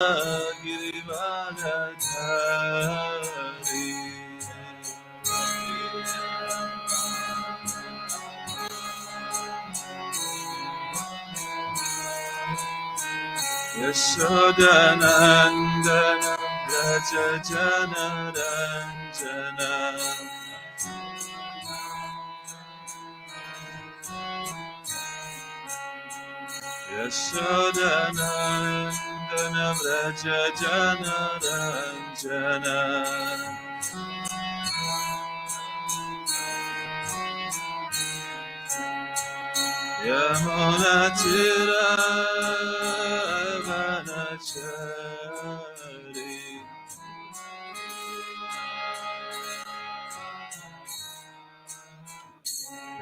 Girivardhari Yashodanandana Raja Janaranjana Yashodanandana Raja Janaranjana Yamunatira Vanachari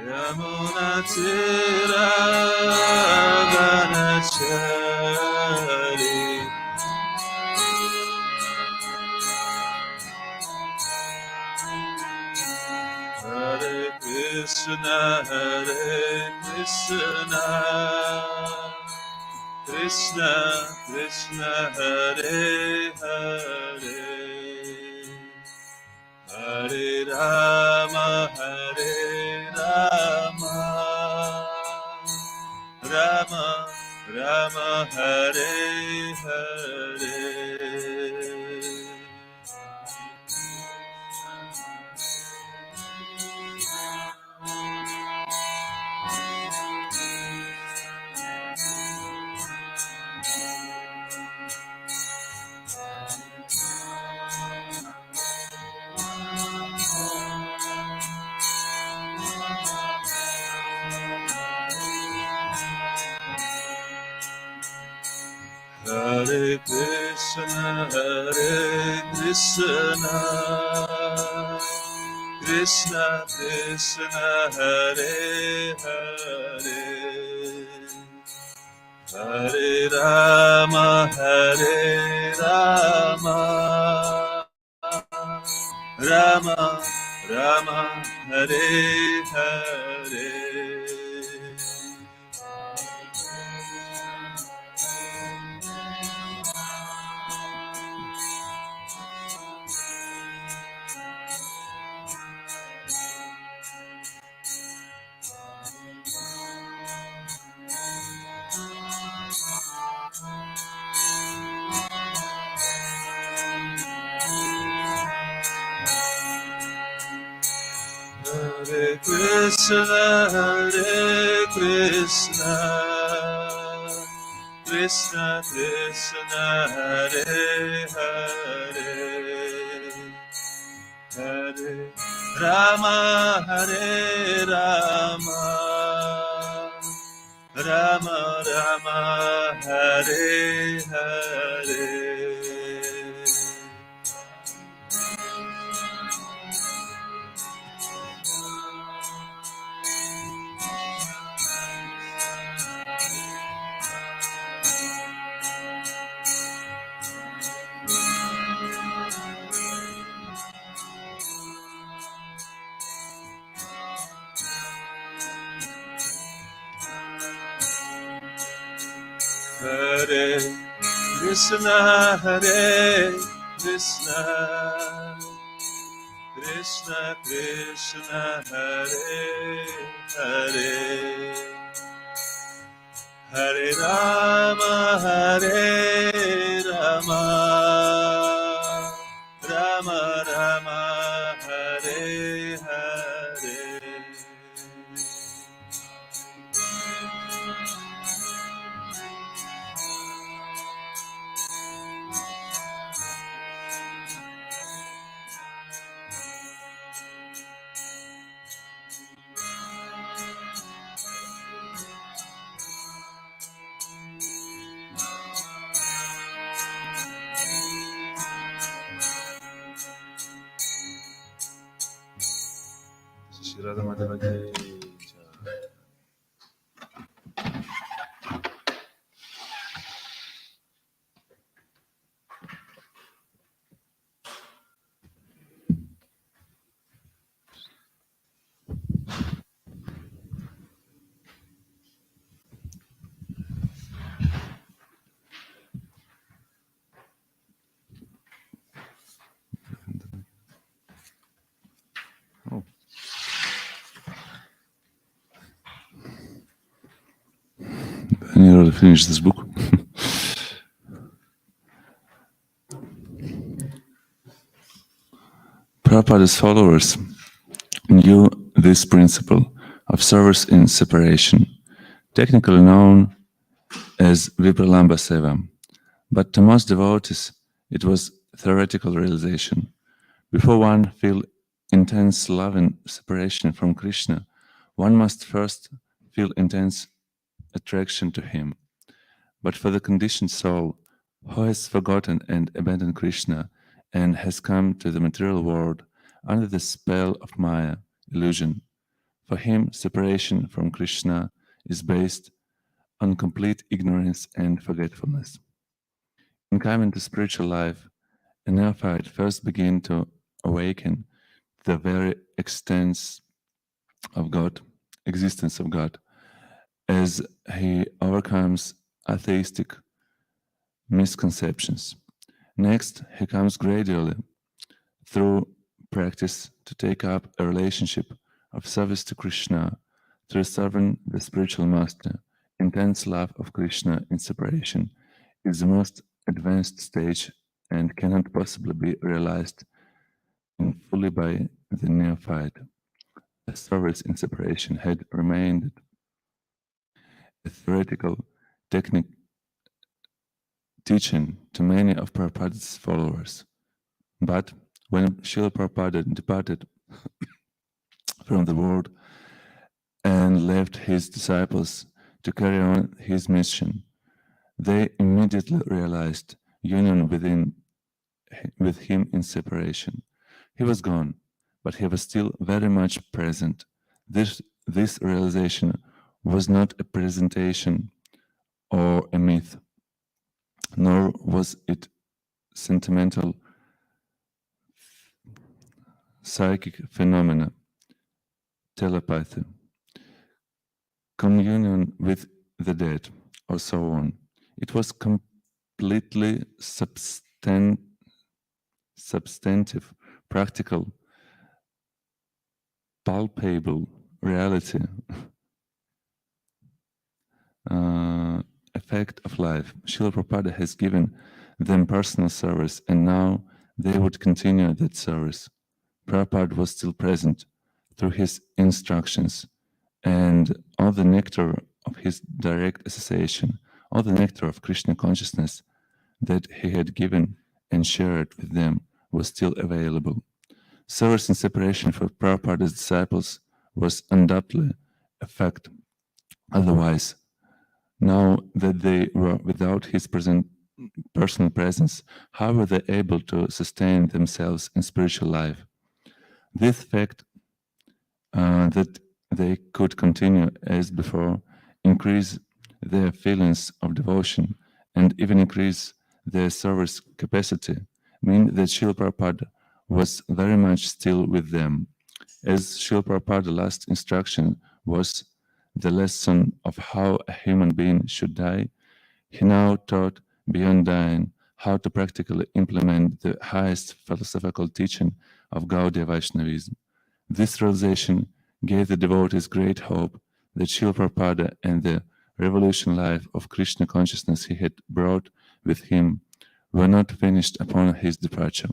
Yamunatira Vanachari Hare Krishna Krishna Krishna Hare Hare Hare Rama Rama Rama Hare Hare Hare Krishna Krishna Krishna Hare Hare Hare Rama Rama Rama Hare Hare Hare Krishna Krishna Krishna Hare Hare Hare Rama Rama Rama Hare Hare Hare Krishna Krishna Krishna Hare Hare Hare Rama Rama Rama Hare Hare Shri Radha Madhava Ki Jai. in order to finish this book. Prabhupada's followers knew this principle of service in separation, technically known as Vipralamba Seva, but to most devotees it was theoretical realization. Before one feel intense love and separation from Krishna, one must first feel intense attraction to him. But for the conditioned soul who has forgotten and abandoned Krishna and has come to the material world under the spell of Maya, illusion, for him separation from Krishna is based on complete ignorance and forgetfulness. In coming to spiritual life, a neophyte first begins to awaken the very extent of God, existence of God, as he overcomes atheistic misconceptions. Next, he comes gradually through practice to take up a relationship of service to Krishna through serving the spiritual master. Intense love of Krishna in separation is the most advanced stage and cannot possibly be realized fully by the neophyte. The service in separation had remained a theoretical technique teaching to many of Prabhupada's followers. But when Srila Prabhupada departed from the world and left his disciples to carry on his mission, they immediately realized union with him in separation. He was gone, but he was still very much present. This realization was not a presentation or a myth, nor was it sentimental psychic phenomena, telepathy, communion with the dead, or so on. It was completely substantive, practical, palpable reality, effect of life. Srila Prabhupada has given them personal service, and now they would continue that service. Prabhupada was still present through his instructions, and all the nectar of his direct association, all the nectar of Krishna consciousness that he had given and shared with them was still available. Service in separation for Prabhupada's disciples was undoubtedly a fact. Otherwise, now that they were without his personal presence, how were they able to sustain themselves in spiritual life? This fact that they could continue as before increase their feelings of devotion and even increase their service capacity, mean that Srila Prabhupada was very much still with them. As Srila Prabhupada's last instruction was the lesson of how a human being should die, he now taught beyond dying how to practically implement the highest philosophical teaching of Gaudiya Vaishnavism. This realization gave the devotees great hope that Srila Prabhupada and the revolution life of Krishna consciousness he had brought with him were not finished upon his departure.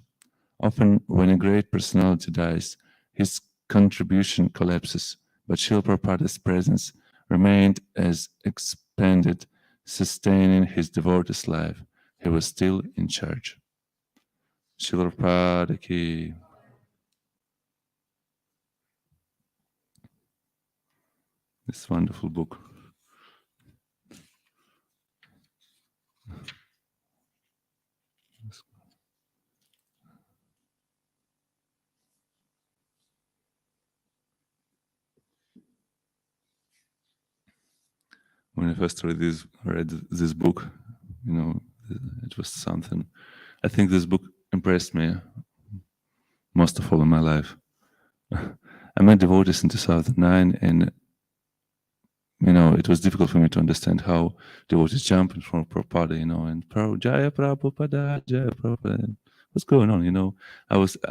Often, when a great personality dies, his contribution collapses, but Srila Prabhupada's presence remained as expanded, sustaining his devotee's life. He was still in charge. Srila Prabhupada ki. This wonderful book. When I first read this book, it was something. I think this book impressed me most of all in my life. I met devotees in 2009, and it was difficult for me to understand how devotees jumping from Prabhupada, and Jaya Prabhupada, Jaya Prabhupada. What's going on?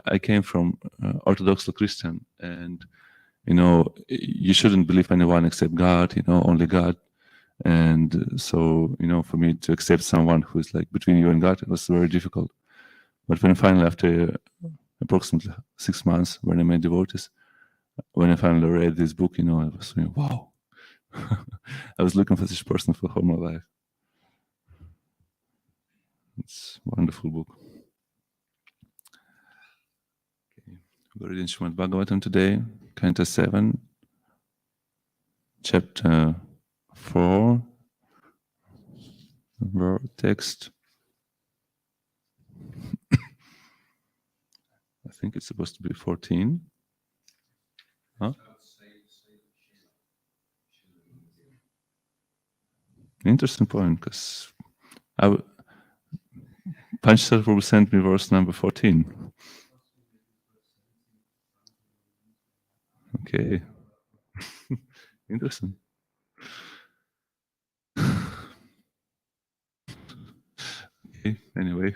I came from Orthodox Christian, and you shouldn't believe anyone except God. Only God. And so, for me to accept someone who's like between you and God, it was very difficult. But when finally, after approximately 6 months, when I made devotees, when I finally read this book, I was saying, wow, I was looking for such person for all my life. It's a wonderful book. Okay. We're reading Srimad Bhagavatam today, Canto 7, Chapter 4, text. I think it's supposed to be 14. Huh? Interesting point, because Panchasar will send me verse number 14. Okay. Interesting. Okay, anyway.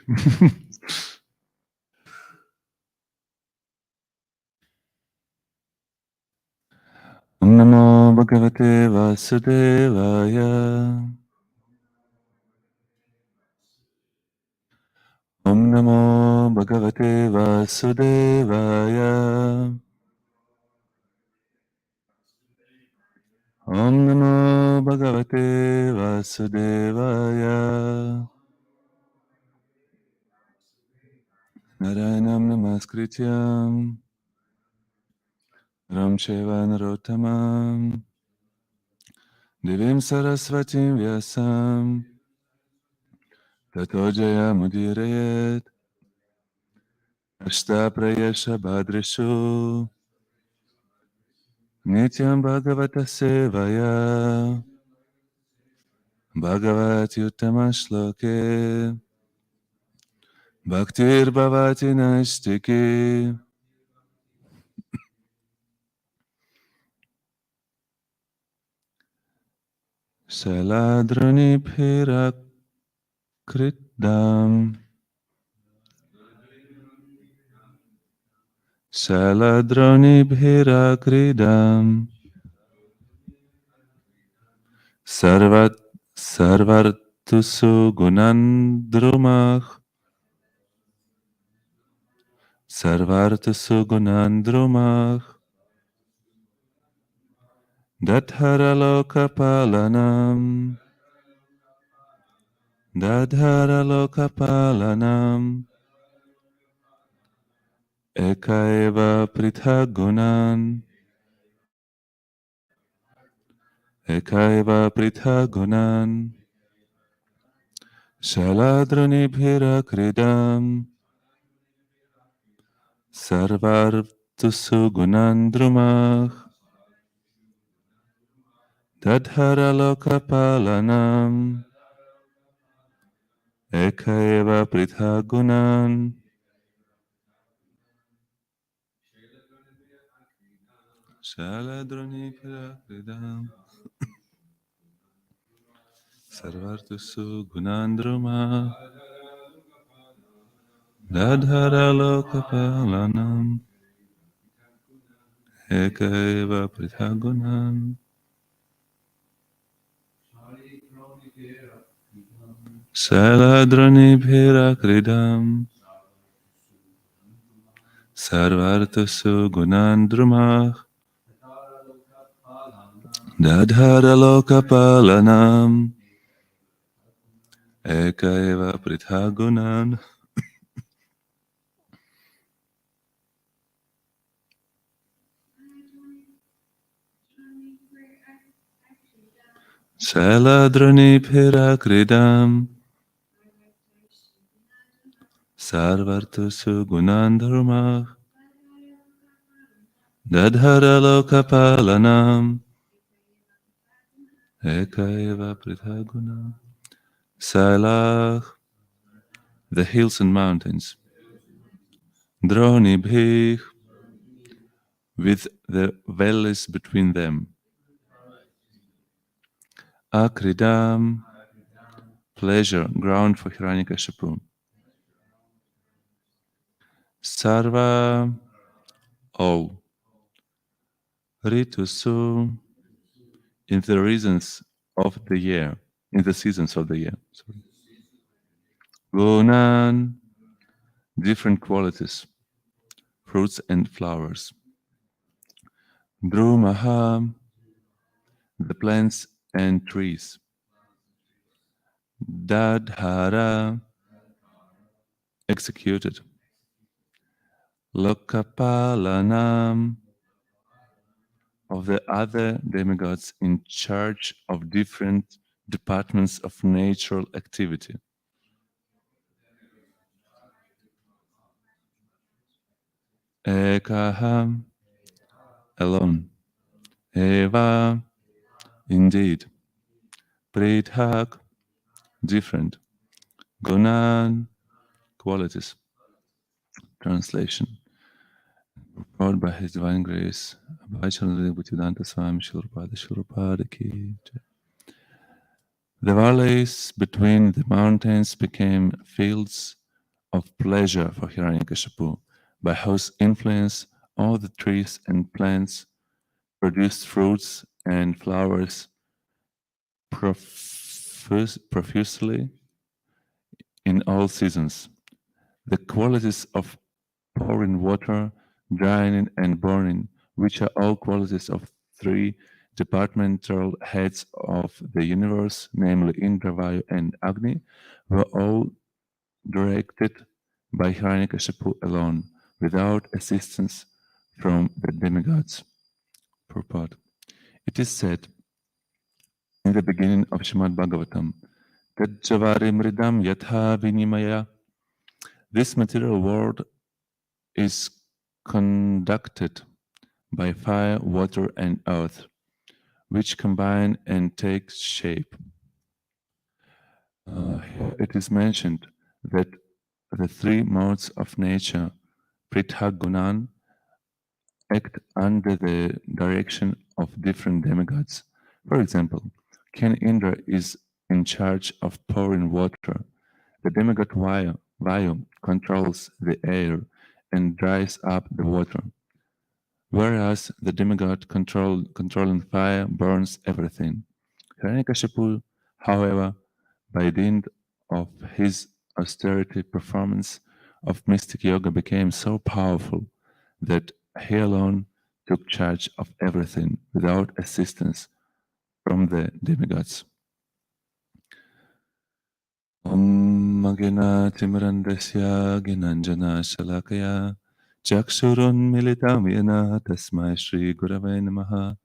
Om Namo Bhagavate Vasudevaya. Om Namo Bhagavate Vasudevaya. Om Namo Bhagavate Vasudevaya. Narayanam Namaskrityam Ram Cheva Narottamam Devim Sarasvatim Vyasam Tato Jaya Mudirayet Ashta Prayasha Bhadrishu Nityam Bhagavata Sevaya Bhagavati Uttama Shloke Bhaktir Bhavati Naistiki Shaladruni Phirakritdam Shaladroni Phirakridam Sarvartusu Gunandrumach Sarvartusu Gunandrumach Dadharalokapalanam Dadharalokapalanam Ekaeva Prithagunan Ekaeva Prithagunan Shaladroni Phirakridam Sarvartusu Gunandrumach Dadharalokapalanam Ekaeva Prithagunan Shaladroni Phirakridam Sarvartusu Gunandrumach Dadharalokapalanam Ekaeva Prithagunan Shaladroni Phirakridam Sarvartusu Gunandrumach Dadharalokapalanam Ekaeva Prithagunan Shaladroni Phirakridam Sarvartusu Gunandrumach Dadharalokapalanam Ekaeva Prithagunam Sailach, the hills and mountains, Dronibhich, with the valleys between them, Akridam, pleasure, ground for Hiranyakashipu, Sarva, all, Ritusu, in the reasons of the year, in the seasons of the year. Sorry. Gunan, different qualities, fruits and flowers. Drumaha, the plants and trees. Dadhara, executed. Lokapalanam, of the other demigods in charge of different departments of natural activity. Ekaham, alone. Eva, indeed. Prithak, different. Gunan, qualities. Translation. Brought by His Divine Grace, Bhajana Bhaktivedanta Swami Shilpada Ki. The valleys between the mountains became fields of pleasure for Hiranyakashipu, by whose influence all the trees and plants produced fruits and flowers profusely in all seasons. The qualities of pouring water, drying and burning, which are all qualities of three departmental heads of the universe, namely Indra, Vayu, and Agni, were all directed by Hiranyakashipu alone, without assistance from the demigods. Purport. It is said in the beginning of Srimad Bhagavatam, Tajjavari mridam yatha vinimaya. This material world is conducted by fire, water, and earth, which combine and take shape. It is mentioned that the three modes of nature, Prithak Gunan, act under the direction of different demigods. For example, King Indra is in charge of pouring water. The demigod Vayu controls the air and dries up the water, whereas the demigod controlling fire burns everything. Hiranyakashipu, however, by dint of his austerity performance of mystic yoga, became so powerful that he alone took charge of everything without assistance from the demigods. Om Magena Timrandasya Ginanjana Shalakaya Chakshurun Militam Yena Tasmai Shri Gurave Namaha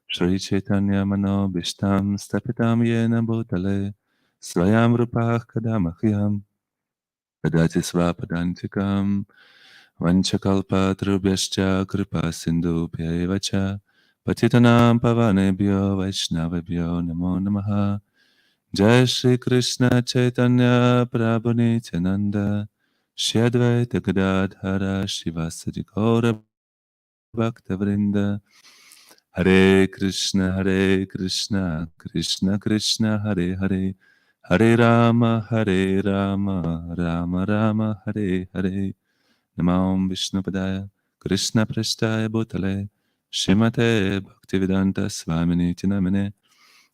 Shri Chaitanya Mano Bishtam Stapitam Yena Bhutale Swayam Rupach Kadamahyam Tadati Svapadantikam Vanchakalpa Trubhyascha Kripa Sindhu Pyayevacha Patitanam Pavanebhyo Vaishnavabhyo Namo Namaha Jai Shri Krishna Chaitanya Prabhu Nityananda Shri Advaita Gadadhara Shivasadi Gaura Bhakta Vrinda Hare Krishna Krishna Krishna Hare Hare Hare Rama Rama Rama Hare Hare Namam Vishnupadaya Krishna Prasthaya Bhutale Shrimate Bhaktivedanta Swaminiti Namine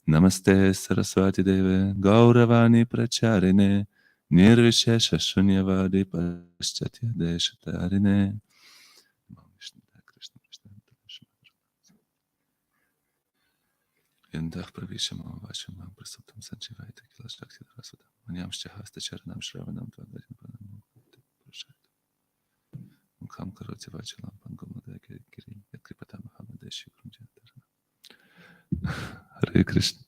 Namaste Saraswati Deve Gauravani Pracharine Nirvishesha Shunyavadi Paschatya Deshatarine. Yandach Pravisham Vasham Prasuptam Sanchivayta Kilashakti Rasudam Manyam Shahasta Charanam Shravanam Tvagarim Panam Mukham Karoti Vachalam Pangumada Giri Yakripata Mahamadeshi Krumjatara. Hare Krishna.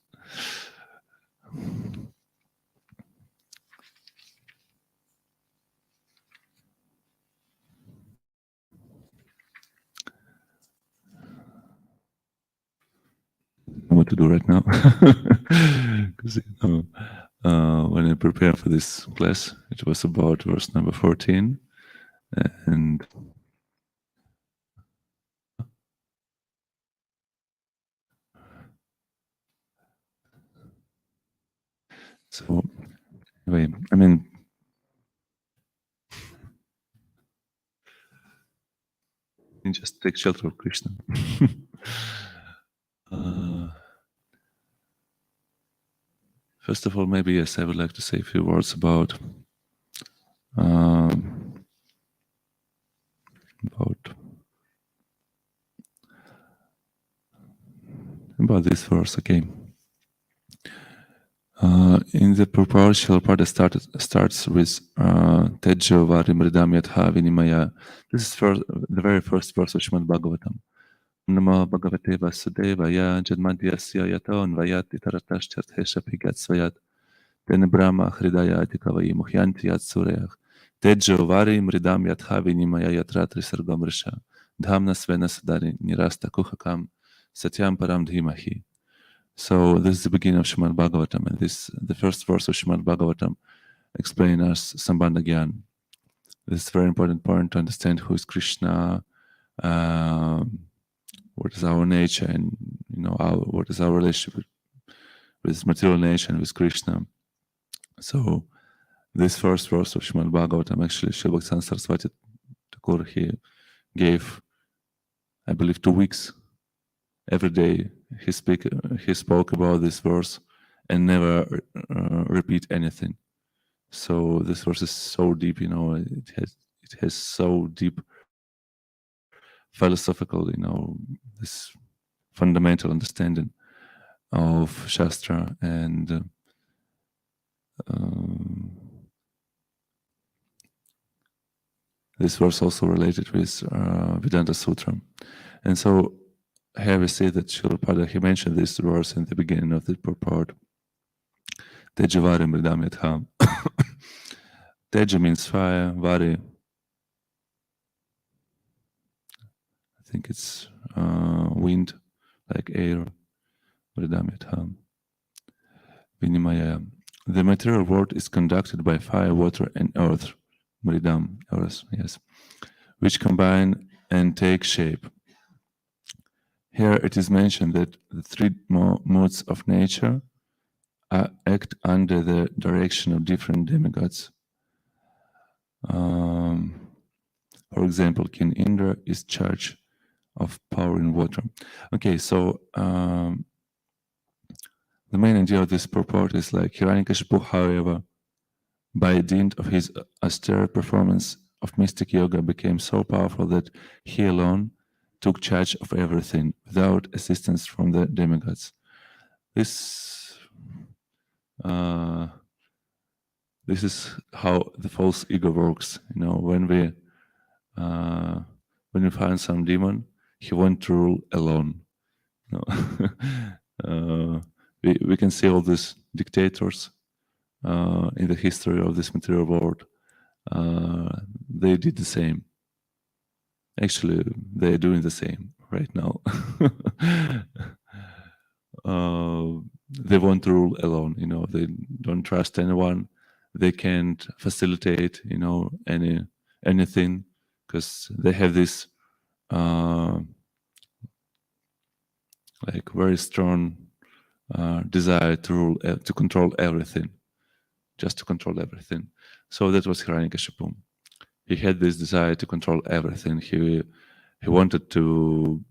What to do right now? Because when I prepared for this class, it was about verse number 14, and so anyway, I mean, you just take shelter of Krishna. First of all, maybe yes, I would like to say a few words about this verse. Okay. In the purport, Shilpada starts with Tejjo Varim Ridam Yatha Vinimaya. This is the very first verse of Srimad Bhagavatam. Namo Bhagavate Vasudevaya Jadmadhyasya Yaton Vayat Itaratash Hesha Pigat Svayat Ten Brahma Hridaya Adikavayi Muhyanti Yat Sureyach Tejjo Varim Ridam Yatha Vinimaya Yatratri Sargam Risha Dhamna Svena Sadari Nirasta Kuhakam Satyam Param Dhimahi. So this is the beginning of Srimad Bhagavatam, and the first verse of Srimad Bhagavatam explains us Sambandha Gyan. This is a very important point to understand who is Krishna, what is our nature, and what is our relationship with material nature and with Krishna. So this first verse of Srimad Bhagavatam, actually, Srila Bhaktivedanta Saraswati Thakur, he gave, I believe, 2 weeks. Every day he spoke about this verse and never repeat anything. So this verse is so deep, it has so deep philosophical, this fundamental understanding of Shastra, and this verse also related with Vedanta Sutra. And so here we see that Srila Prabhupada, he mentioned this verse in the beginning of the purport. Teja Vari Mridam Yatha. Teja means fire, Vari, I think it's wind, like air, Mridam Yatha. Vinimaya. The material world is conducted by fire, water, and earth, Mridam, earth, yes, which combine and take shape. Here it is mentioned that the 3 modes of nature act under the direction of different demigods. For example, King Indra is charge of power in water. Okay, so the main idea of this purport is like Hiranyakashipu, however, by dint of his austere performance of mystic yoga, became so powerful that he alone took charge of everything without assistance from the demigods. This is how the false ego works. When we find some demon, he wants to rule alone. We can see all these dictators in the history of this material world. They did the same. Actually, they're doing the same right now. They want to rule alone. They don't trust anyone. They can't facilitate, anything, because they have this like very strong desire to rule, to control everything, just to control everything. So that was Hiranyakashipu. He had this desire to control everything. He wanted to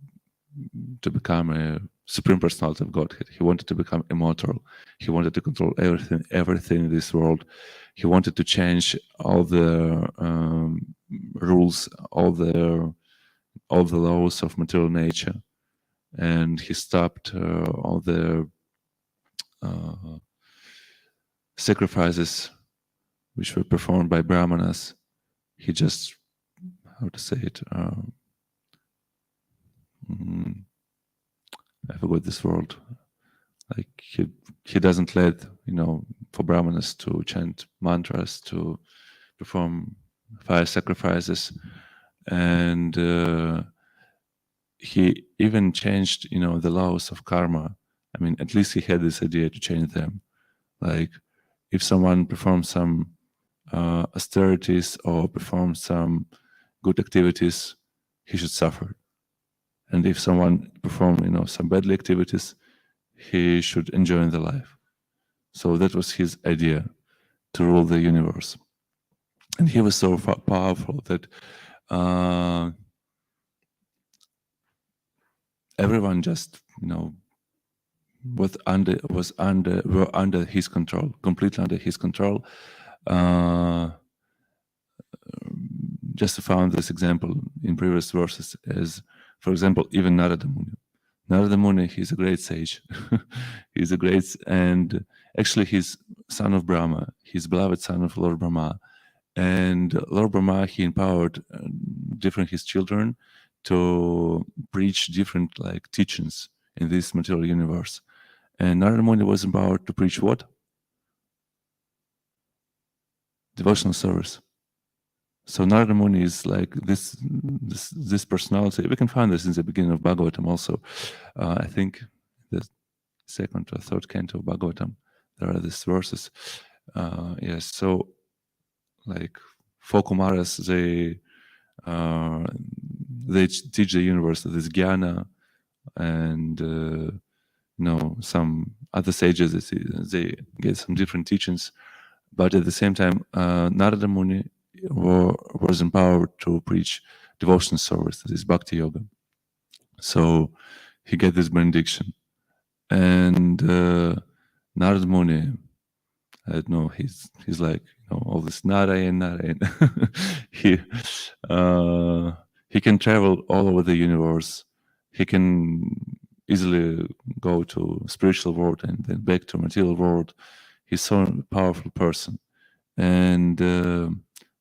become a supreme personality of Godhead. He wanted to become immortal. He wanted to control everything in this world. He wanted to change all the rules, all the laws of material nature, and he stopped all the sacrifices which were performed by brahmanas. He just, how to say it, I forgot this word. Like he doesn't let, for brahmanas to chant mantras, to perform fire sacrifices, and he even changed, the laws of karma. I mean, at least he had this idea to change them. Like, if someone performs some austerities or performs some good activities, he should suffer. And if someone performs, some bad activities, he should enjoy the life. So that was his idea, to rule the universe. And he was so powerful that everyone just, were under his control, completely under his control. Just to found this example in previous verses as, for example, even Narada Muni. Narada Muni, he's a great sage. He's a great, and actually he's son of Brahma. He's beloved son of Lord Brahma. And Lord Brahma, he empowered different his children to preach different like teachings in this material universe. And Narada Muni was empowered to preach what? Devotional service. So Narada Muni is like this personality. We can find this in the beginning of Bhagavatam also. I think the second or third canto of Bhagavatam, there are these verses. Yes, so like four Kumaras, they teach the universe this jnana, and some other sages, they get some different teachings. But at the same time, Narada Muni was empowered to preach devotional service, this bhakti yoga. So he get this benediction. And Narada Muni, I don't know, he's like, all this Narayan. He can travel all over the universe. He can easily go to spiritual world and then back to material world. He's so a powerful person. And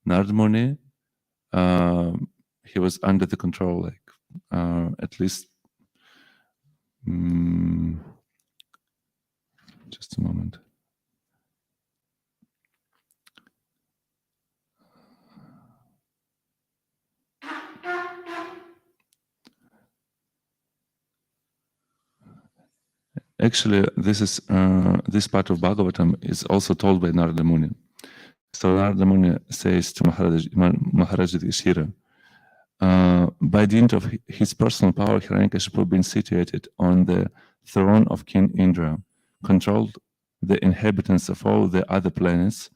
Narada Muni, he was under the control, like at least. Just a moment. Actually, this part of Bhagavatam is also told by Narada Muni. So Narada Muni says to Maharaj Yudhishthira, by dint of his personal power, Hiranyakashipu, being situated on the throne of King Indra, controlled the inhabitants of all the other planets,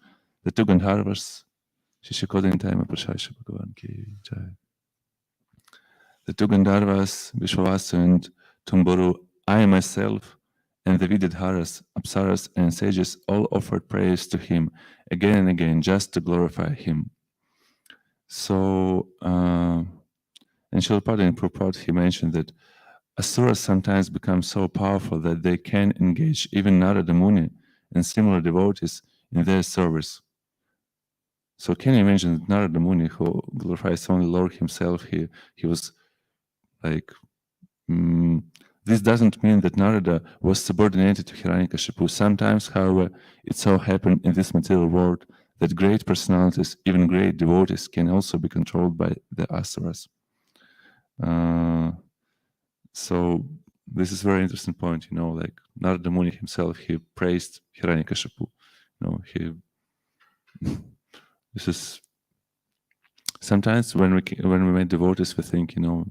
the two Gandharvas, the two Gandharvas, Vishwavasu and Tumburu, I myself, and the Vididharas, Apsaras, and sages all offered praise to him again and again, just to glorify him. So, and Srila in Prabhupada, he mentioned that Asuras sometimes become so powerful that they can engage even Narada Muni and similar devotees in their service. So can you imagine that Narada Muni, who glorifies only Lord himself, he was like, this doesn't mean that Narada was subordinated to Hiranyakashipu. Sometimes, however, it so happened in this material world that great personalities, even great devotees, can also be controlled by the Asuras. So this is a very interesting point, like Narada Muni himself, he praised Hiranyakashipu. This is sometimes when we meet devotees, we think, now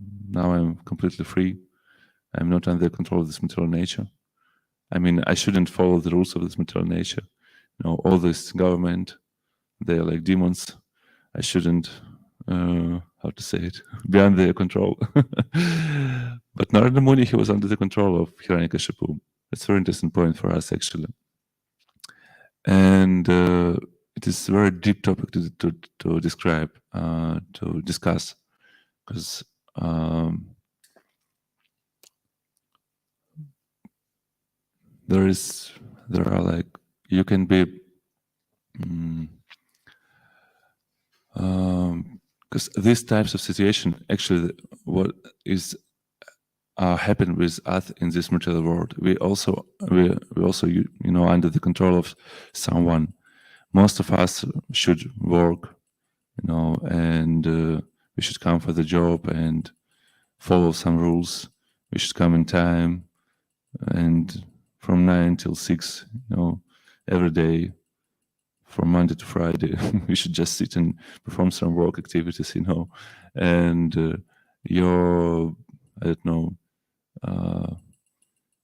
I'm completely free. I'm not under the control of this material nature. I mean, I shouldn't follow the rules of this material nature. All this government, they're like demons. I shouldn't, how to say it, be under their control. But Narada Muni, he was under the control of Hiranyakashipu. That's a very interesting point for us, actually. And it is a very deep topic to describe, to discuss, because there are like, you can be, because these types of situation, actually, what is happen with us in this material world, we also under the control of someone. Most of us should work, and we should come for the job and follow some rules. We should come in time, and from 9 till 6, every day, from Monday to Friday, we should just sit and perform some work activities, and your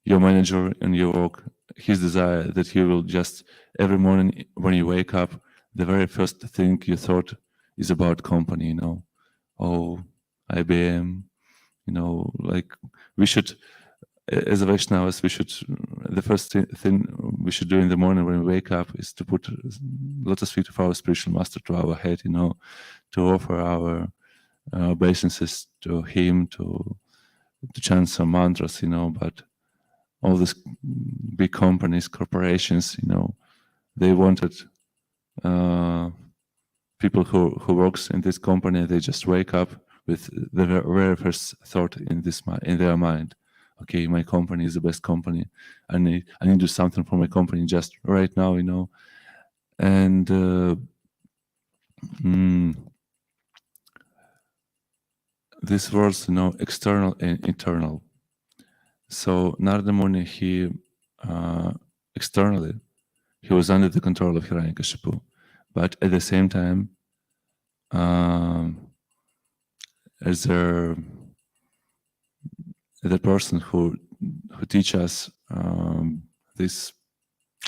manager and your work, his desire that he will just every morning when you wake up, the very first thing you thought is about company, IBM, like we should as a Vaishnavas, the first thing we should do in the morning when we wake up is to put lotus feet of our spiritual master to our head, to offer our obeisances to him, to chant some mantras, but all these big companies, corporations, they wanted people who works in this company, they just wake up with the very first thought in their mind. Okay, my company is the best company. I need to do something for my company just right now, And this words, external and internal. So Narada Muni, he externally, he was under the control of Hiranyakashipu, but at the same time, as the person who teach us this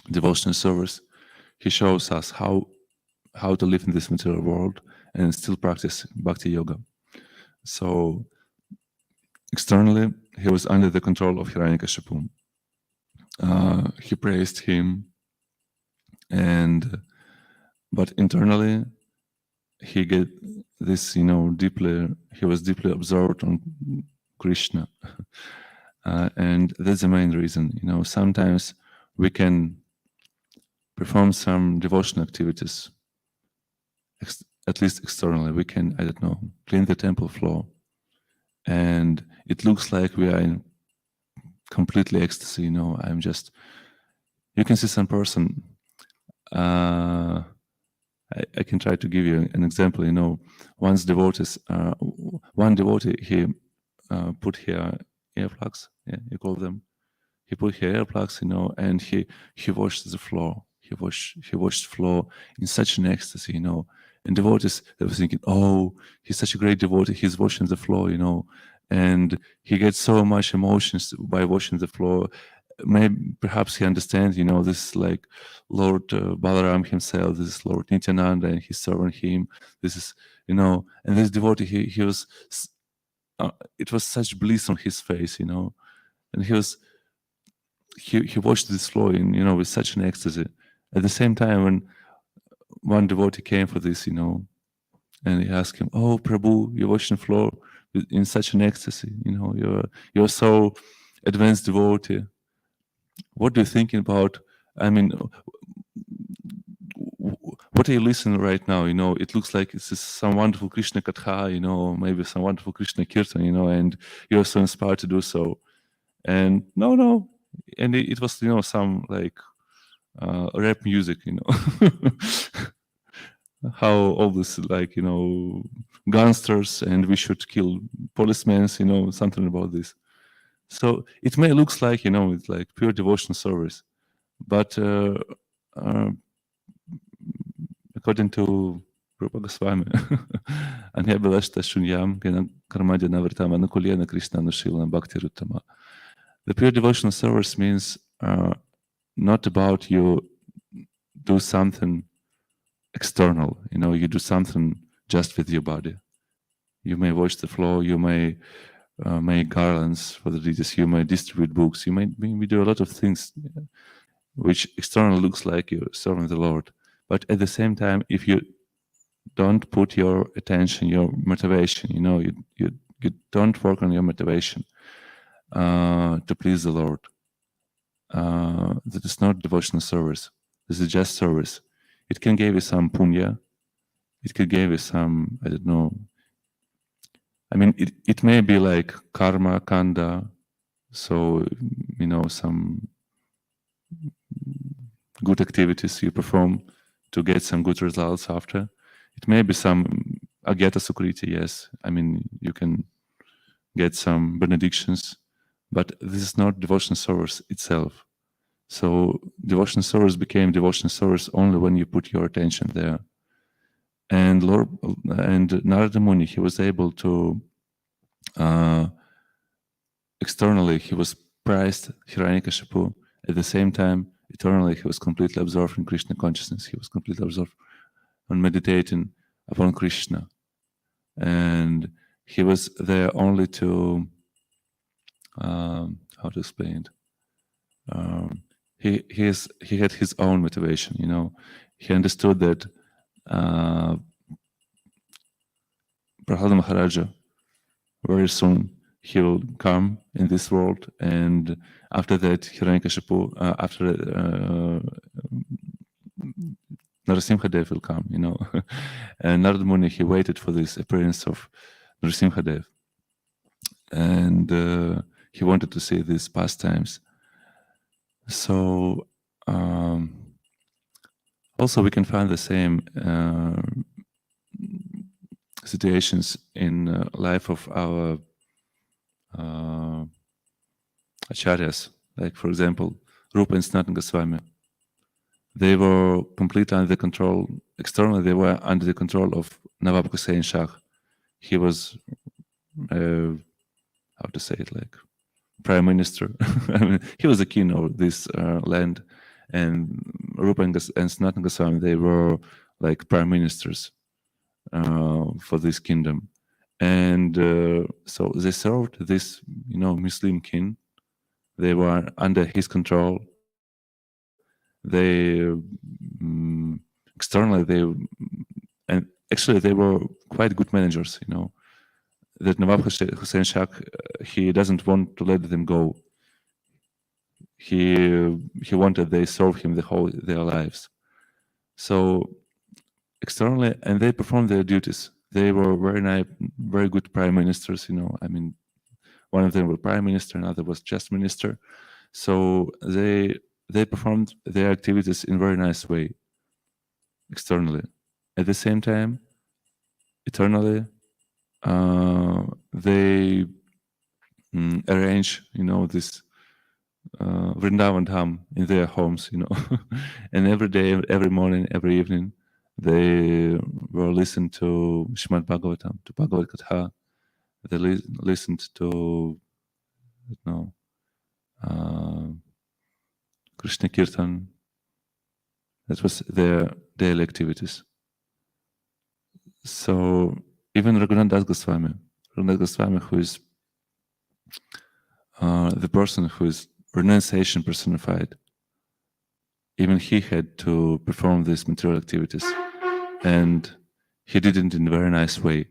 devotional service, he shows us how to live in this material world and still practice bhakti yoga. So externally, he was under the control of Hiranyakashipu. He praised him, but internally, he get this, he was deeply absorbed on Krishna. And that's the main reason, sometimes we can perform some devotional activities, at least externally. We can, clean the temple floor, and it looks like we are in completely ecstasy, you can see some person, I can try to give you an example, one devotee, he put here earplugs, you call them. He put here earplugs, and he washed the floor. He washed floor in such an ecstasy, And devotees, they were thinking, oh, he's such a great devotee. He's washing the floor, and he gets so much emotions by washing the floor. Maybe perhaps he understands, this is like Lord Balaram himself. This is Lord Nityananda, and he's serving him. This is, and this devotee, he was. It was such bliss on his face, and he watched this floor in, with such an ecstasy. At the same time, when one devotee came for this, and he asked him, "Oh, Prabhu, you're watching the floor in such an ecstasy. You're so advanced devotee. What are you thinking about? I mean, what are you listening right now? It looks like it's some wonderful Krishna Katha, maybe some wonderful Krishna Kirtan, and you're so inspired to do so." And no. And it was, some like rap music, how all this, like, gangsters, and we should kill policemen, something about this. So it may looks like, it's like pure devotional service, but according to Rupa Goswami, the pure devotional service means not about you do something external, you do something just with your body. You may wash the floor, you may make garlands for the deities, you may distribute books, we do a lot of things which externally looks like you're serving the Lord. But at the same time, if you don't put your attention, your motivation, you don't work on your motivation to please the Lord, that is not devotional service. This is just service. It can give you some punya. It could give you some, I don't know. I mean, it may be like karma, kanda. So, some good activities you perform to get some good results after. It may be some agyata sukriti, yes. I mean, you can get some benedictions, but this is not devotional service itself. So devotional service became devotional service only when you put your attention there. And Narada Muni, he was able to externally, he was praised Hiranyakashipu. At the same time, eternally, he was completely absorbed in Krishna consciousness. He was completely absorbed on meditating upon Krishna. And he was there only to how to explain it. He had his own motivation. He understood that Prahlada Maharaja very soon he will come in this world, and after that Hiranyakashipu, after Narasimhadev will come. And Narada Muni, he waited for this appearance of Narasimhadev, and he wanted to see these pastimes. So also we can find the same situations in life of our acharyas, like for example Rupa and Sanatana Goswami. They were completely under the control. Externally, they were under the control of Nawab Hussain Shah. He was, how to say it, like prime minister. I mean, he was the king of this land, and Rupa and Sanatana Goswami, they were like prime ministers for this kingdom, and so they served this, Muslim king. They were under his control. They externally and actually they were quite good managers. That Nawab Hussain Shah, he doesn't want to let them go. He wanted they serve him their lives. So externally, and they performed their duties. They were very good prime ministers. I mean, one of them was prime minister, another was just minister. So they performed their activities in a very nice way externally. At the same time, internally, they arrange, this Vrindavan Dham in their homes, and every day, every morning, every evening, they will listen to Srimad Bhagavatam, to Bhagavad Katha. They listened to, Krishna Kirtan. That was their daily activities. So even Raghunath Das Goswami, who is the person who is renunciation personified, even he had to perform these material activities, and he did it in a very nice way.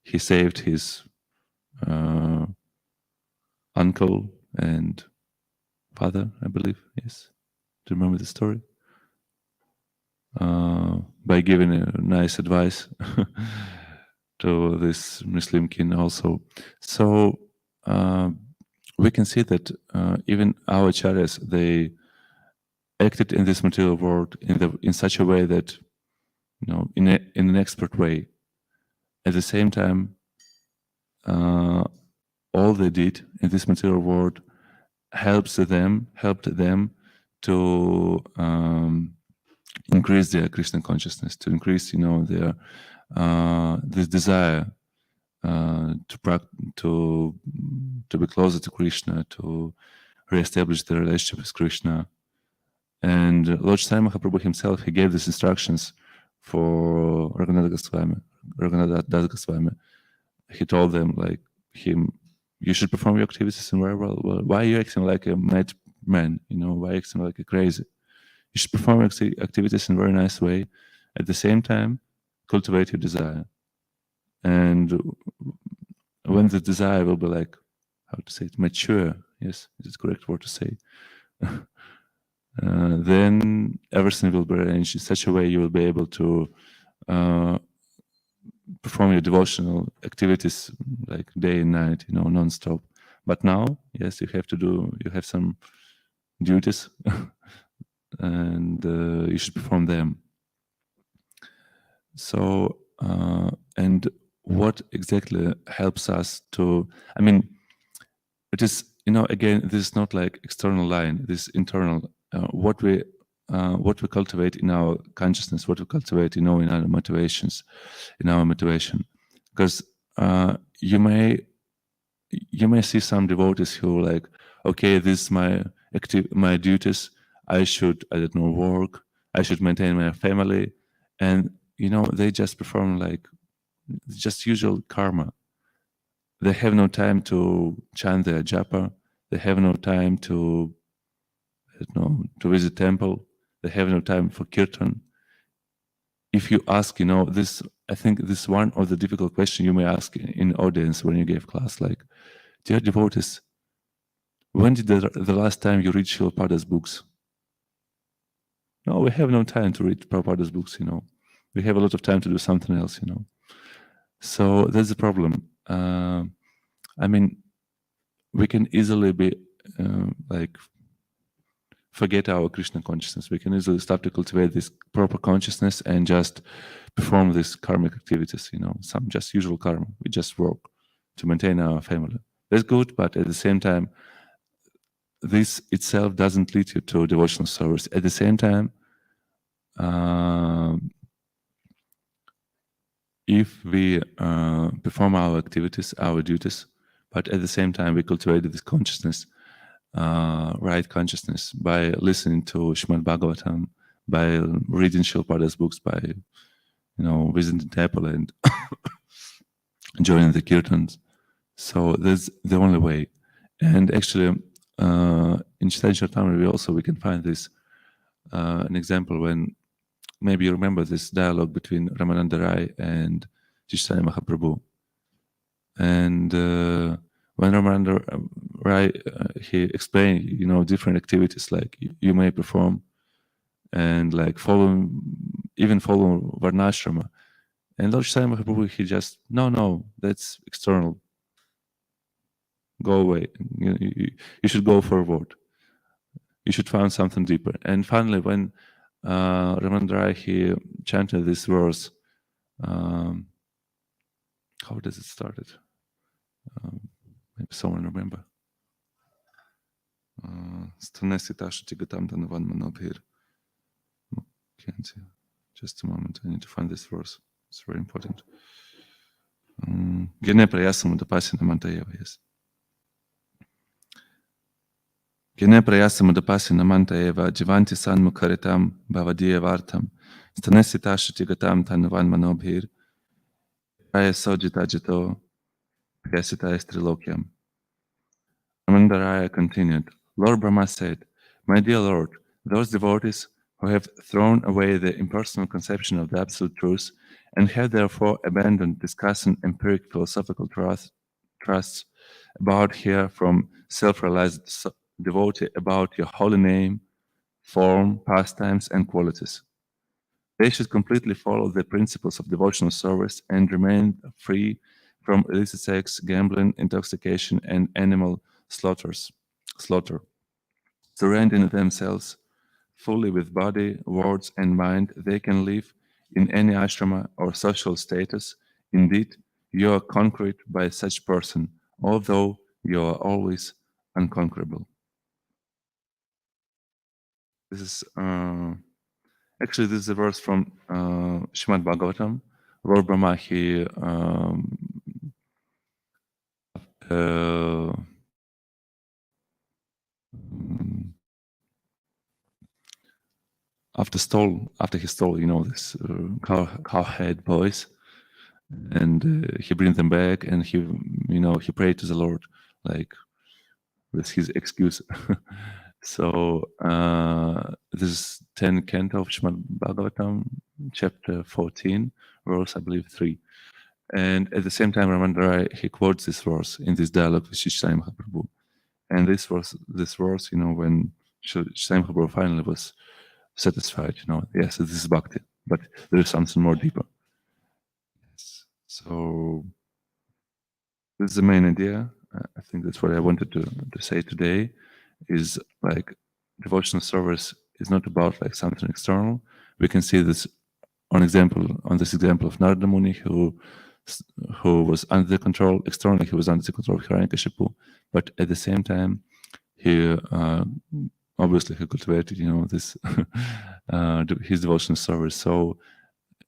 He saved his uncle and father, I believe, yes. Do you remember the story? By giving a nice advice to this Muslim king also. So we can see that even our acharyas, they acted in this material world in such a way that, in an expert way. At the same time, all they did in this material world helped them to increase their Krishna consciousness, to increase, their this desire to be closer to Krishna, to reestablish the relationship with Krishna. And Lord Chaitanya Mahaprabhu himself, he gave these instructions for Raghunath Das Goswami. He told them, like, you should perform your activities in very well. Why are you acting like a mad man? Why are you acting like a crazy? You should perform your activities in a very nice way. At the same time, cultivate your desire. And when the desire will be like, how to say it, mature, yes, is the correct word to say, then everything will be arranged in such a way you will be able to perform your devotional activities like day and night, non-stop. But now, yes, you have some duties and you should perform them. So, and what exactly helps us to, it is, again, this is not like external line, this is internal. What we cultivate in our consciousness, what we cultivate, in our motivations, in our motivation. Because you may see some devotees who are like, okay, this is my duties. I should, work. I should maintain my family, and they just perform like just usual karma. they have no time to chant their japa. They have no time to, to visit temple. They have no time for kirtan. If you ask, this, I think this is one of the difficult questions you may ask in audience when you gave class, like, dear devotees, when did the last time you read Srila Prabhupada's books? No, we have no time to read Prabhupada's books, We have a lot of time to do something else, So that's the problem. I mean, we can easily be forget our Krishna consciousness. We can easily start to cultivate this proper consciousness and just perform these karmic activities, some just usual karma. We just work to maintain our family. That's good, but at the same time, this itself doesn't lead you to devotional service. At the same time, if we perform our activities, our duties, but at the same time we cultivate this consciousness, right consciousness, by listening to Srimad Bhagavatam, by reading Srila Prabhupada's books, by visiting the temple and joining the kirtans. So that's the only way. And actually, in Chaitanya Charitamrita we can find this an example when maybe you remember this dialogue between Ramananda Rai and Chaitanya Mahaprabhu. And when Ramananda Rai he explained, different activities like you may perform, and like follow Varnashrama. And Lord Chaitanya Mahaprabhu, he just, no, that's external. Go away. You should go forward. You should find something deeper. And finally, when Ramananda Rai, he chanted this verse, how does it start? Maybe someone remember. Just a moment, I need to find this verse. It's very important. Gene prayasam udapasina mantayeva, yes. Gene prayasam udapasina mantayeva jivanti sanmukaritam bhavadiyavartam stanesitashati gatam tanuvan manobhir praya sojita jito prayasita estrilokyam. Ramananda Raya continued, Lord Brahma said, my dear Lord, those devotees who have thrown away the impersonal conception of the absolute truth and have therefore abandoned discussing empiric philosophical trusts about here from self-realized devotee about your holy name, form, pastimes, and qualities. They should completely follow the principles of devotional service and remain free from illicit sex, gambling, intoxication, and animal slaughter, surrendering themselves fully with body, words, and mind. They can live in any ashrama or social status. Indeed, you are conquered by such person, although you are always unconquerable. This is actually this is a verse from Srimad Bhagavatam. Lord Brahma, he after he stole, this cowhead boys, and he brings them back, and he prayed to the Lord, like with his excuse. So this is 10 canto of Srimad Bhagavatam, chapter 14, verse I believe 3. And at the same time, Ramananda Rai, he quotes this verse in this dialogue with Chaitanya Mahaprabhu. And this verse, when Chaitanya Mahaprabhu finally was satisfied, yes, this is bhakti, but there is something more deeper. Yes. So this is the main idea. I think that's what I wanted to say today, is like devotional service is not about like something external. We can see this on this example of Narada Muni, who was under the control, externally he was under the control of Hiranyakashipu, but at the same time he obviously he cultivated this his devotional service. So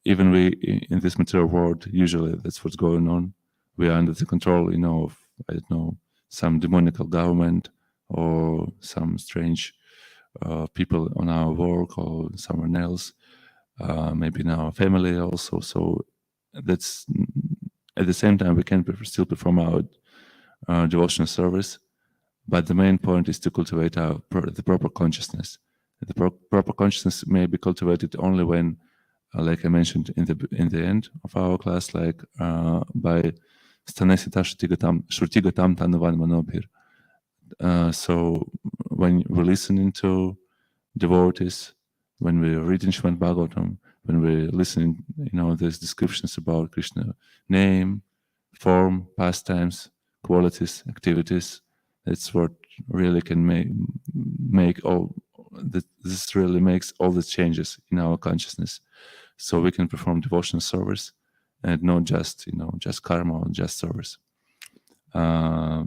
even we in this material world, usually that's what's going on. We are under the control of, I don't know, some demonical government or some strange people on our work or someone else, maybe in our family also. So that's at the same time we can still perform our devotional service, but the main point is to cultivate the proper consciousness. The proper consciousness may be cultivated only when, like I mentioned in the end of our class, like by stanesi shruti-gatam tanuvan manobhir. So when we're listening to devotees, when we're reading Srimad Bhagavatam, when we're listening, there's descriptions about Krishna name, form, pastimes, qualities, activities. That's what really can make all. This really makes all the changes in our consciousness, so we can perform devotional service, and not just just karma or just service. I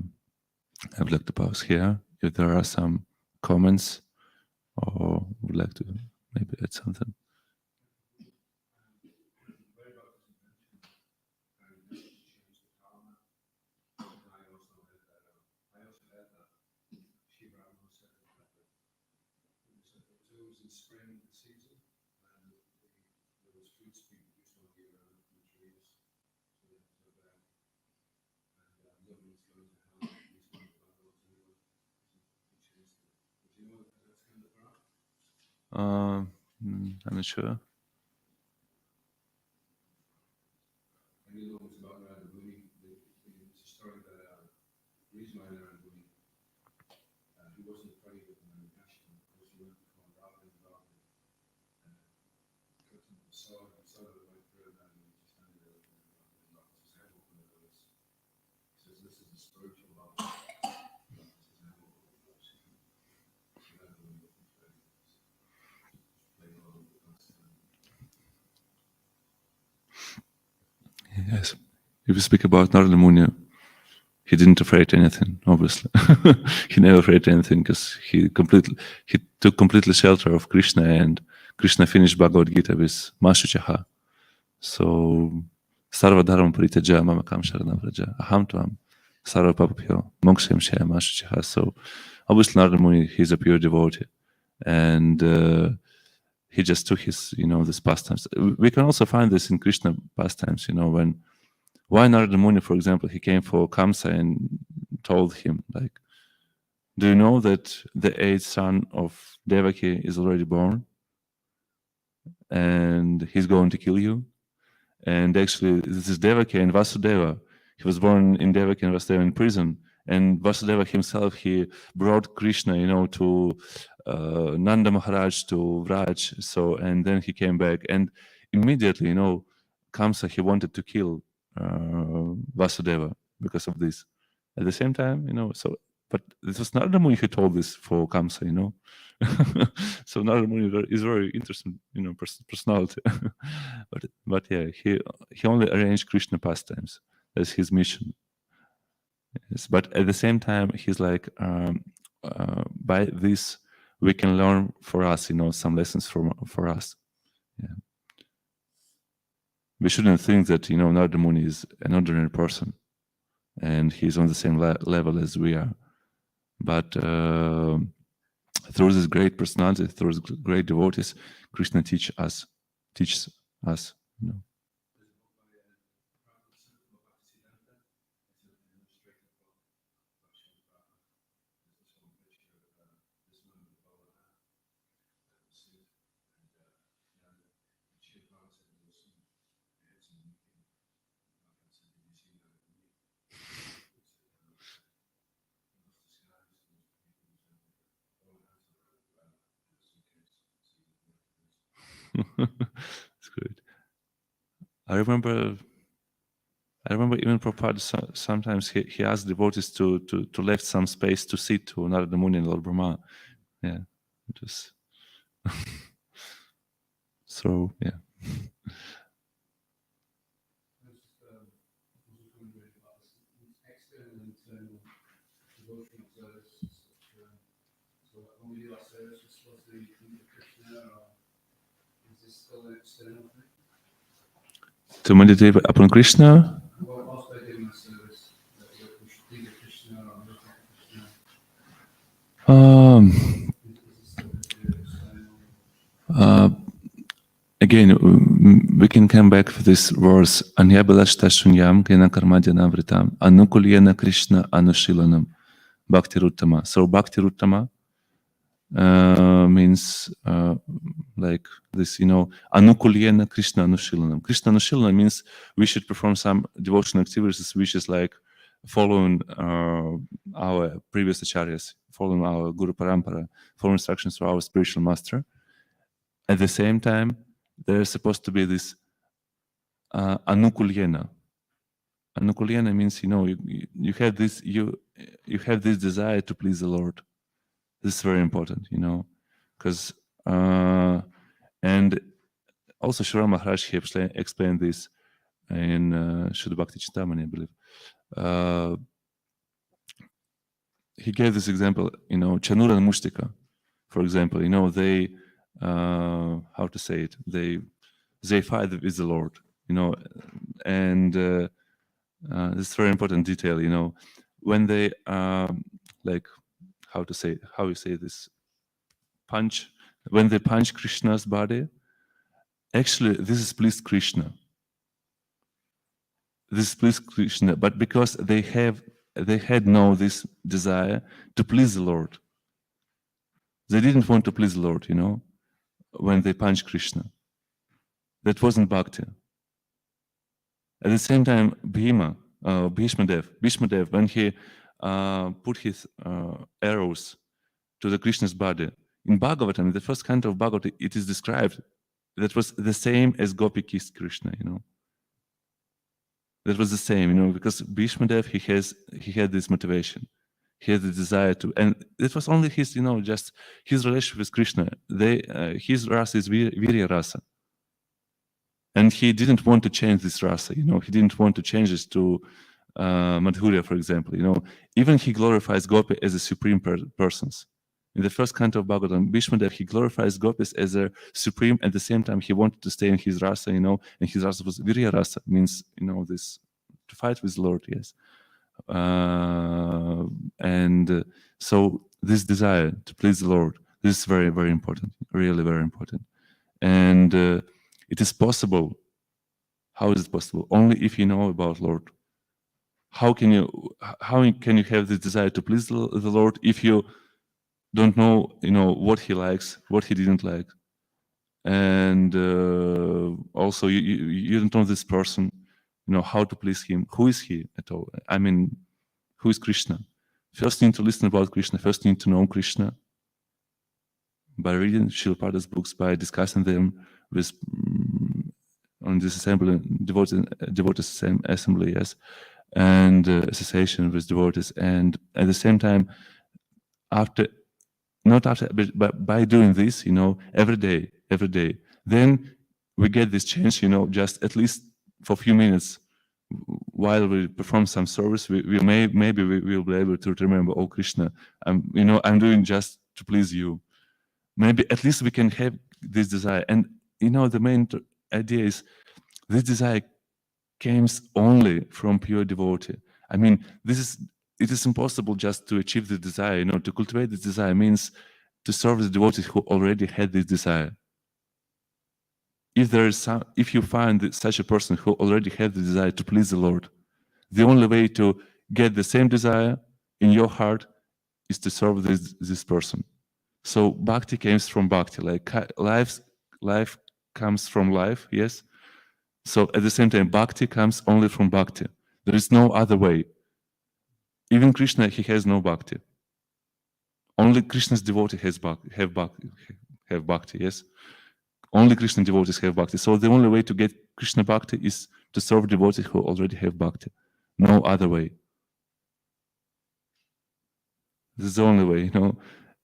would like to pause here. If there are some comments, or would like to maybe add something. I'm not sure. Yes. If we speak about Narada Muni, he didn't afraid anything, obviously. He never afraid anything because he took completely shelter of Krishna, and Krishna finished Bhagavad Gita with Mashuchaha. So Sarva Dharma Paritaja Mamakam Sharanam Vraja Aham Tvam Sarva Papapyo Moksham Shaya Mashuchaha. So obviously Narada Muni, he's a pure devotee, and he just took his, this pastimes. We can also find this in Krishna pastimes, why Narada Muni, for example, he came for Kamsa and told him, like, do you know that the 8th son of Devaki is already born and he's going to kill you? And actually, this is Devaki and Vasudeva. He was born in Devaki and Vasudeva in prison. And Vasudeva himself, he brought Krishna, to Nanda Maharaj, to Vraj. So, and then he came back. And immediately, Kamsa, he wanted to kill Vasudeva because of this. At the same time, but this was Narada Muni who told this for Kamsa, So Narada Muni is very interesting, personality. but yeah, he only arranged Krishna pastimes. That's his mission. Yes, but at the same time, he's like, by this we can learn for us, some lessons for us. Yeah. We shouldn't think that Narada Muni is an ordinary person and he's on the same level as we are. But through this great personality, through this great devotees, Krishna teaches us. It's great. I remember even Prabhupada, sometimes he asked devotees to left some space to sit to Narada Muni and Lord Brahma. Yeah, it was so yeah. To meditate upon Krishna. Again, we can come back to this verse. Anyabhalashta shunyam kena karmadhyana vritam anukulyena Krishna anushilanam bhakti ruttama. So bhakti ruttama means like this, anukulyena Krishna anushilanam. Krishna anushilanam means we should perform some devotional activities, which is like following our previous acharyas, following our Guru Parampara, following instructions from our spiritual master. At the same time, there's supposed to be this anukulyena. Anukulyena means you have this desire to please the Lord. This is very important, because and also Shri Maharaj he explained this in Shuddha Bhakti Chintamani, I believe. He gave this example, Chanura and Mushtika, for example, they how to say it, they fight with the Lord, and this is very important detail, when they like how you say this, when they punch Krishna's body, actually this is pleased Krishna. This pleased Krishna, but because they had this desire to please the Lord. They didn't want to please the Lord, when they punched Krishna. That wasn't bhakti. At the same time, Bhishma Dev, when he put his arrows to the Krishna's body, in Bhagavatam, in the first canto of Bhagavatam, it is described that was the same as Gopi kissed Krishna, That was the same, because Bhishma Dev, he had this motivation. He had the desire to, and it was only his, just his relationship with Krishna. His rasa is Virya rasa. And he didn't want to change this rasa, he didn't want to change this to Madhurya, for example, Even he glorifies Gopi as a supreme persons. In the first canto of Bhagavatam, Bhishma Dev, he glorifies Gopis as a supreme. At the same time, he wanted to stay in his rasa, and his rasa was Virya rasa, means, this, to fight with the Lord, yes. And so this desire to please the Lord, this is very, very important, really very important. And it is possible. How is it possible? Only if you know about Lord. How can you have this desire to please the Lord if you don't know, what he likes, what he didn't like, and also you don't know this person, how to please him. Who is he at all? I mean, who is Krishna? First, you need to listen about Krishna. First, you need to know Krishna by reading Srila Prabhupada's books, by discussing them with on this assembly, devotees assembly, yes, and association with devotees, and at the same time, but by doing this, every day, then we get this change, just at least for a few minutes while we perform some service, maybe we will be able to remember, oh Krishna, I'm doing just to please you. Maybe at least we can have this desire. And the main idea is this desire comes only from pure devotee. I mean, it is impossible just to achieve the desire. To cultivate this desire means to serve the devotees who already had this desire. If you find such a person who already had the desire to please the Lord, the only way to get the same desire in your heart is to serve this person. So bhakti comes from bhakti, like life comes from life, yes? So at the same time, bhakti comes only from bhakti. There is no other way. Even Krishna, he has no bhakti. Only Krishna's devotee have bhakti, yes? Only Krishna devotees have bhakti. So the only way to get Krishna bhakti is to serve devotees who already have bhakti. No other way. This is the only way,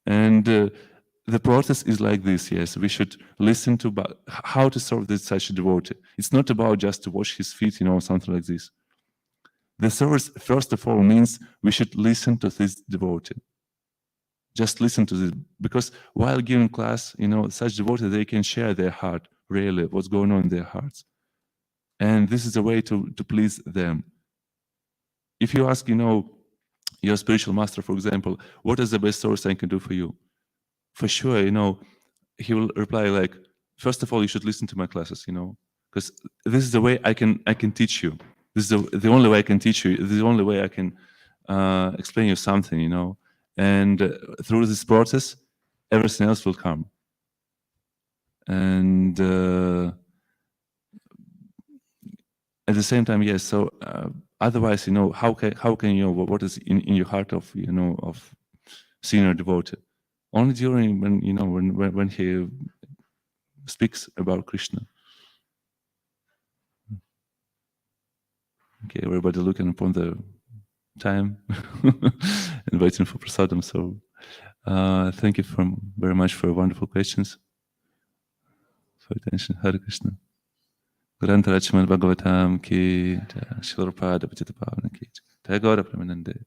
And the process is like this, yes. We should listen to how to serve such a devotee. It's not about just to wash his feet, something like this. The service, first of all, means we should listen to this devotee. Just listen to this, because while giving class, such devotees, they can share their heart, really, what's going on in their hearts. And this is a way to please them. If you ask, your spiritual master, for example, what is the best service I can do for you? For sure, he will reply like, first of all, you should listen to my classes, because this is the way I can teach you. This is the only way I can teach you. This is the only way I can explain you something, you know. And through this process, everything else will come. And at the same time, yes. So otherwise, you know, how can you know what is in your heart of, you know, of senior devotee? Only during when, you know, when he speaks about Krishna. Okay, everybody looking upon the time and waiting for prasadam. So thank you very much for wonderful questions, for attention. Hare Krishna. Grantara Srimad Bhagavatam ki Srila Prabhupada Pachita Pavana ki Jai. Gaura Premanande.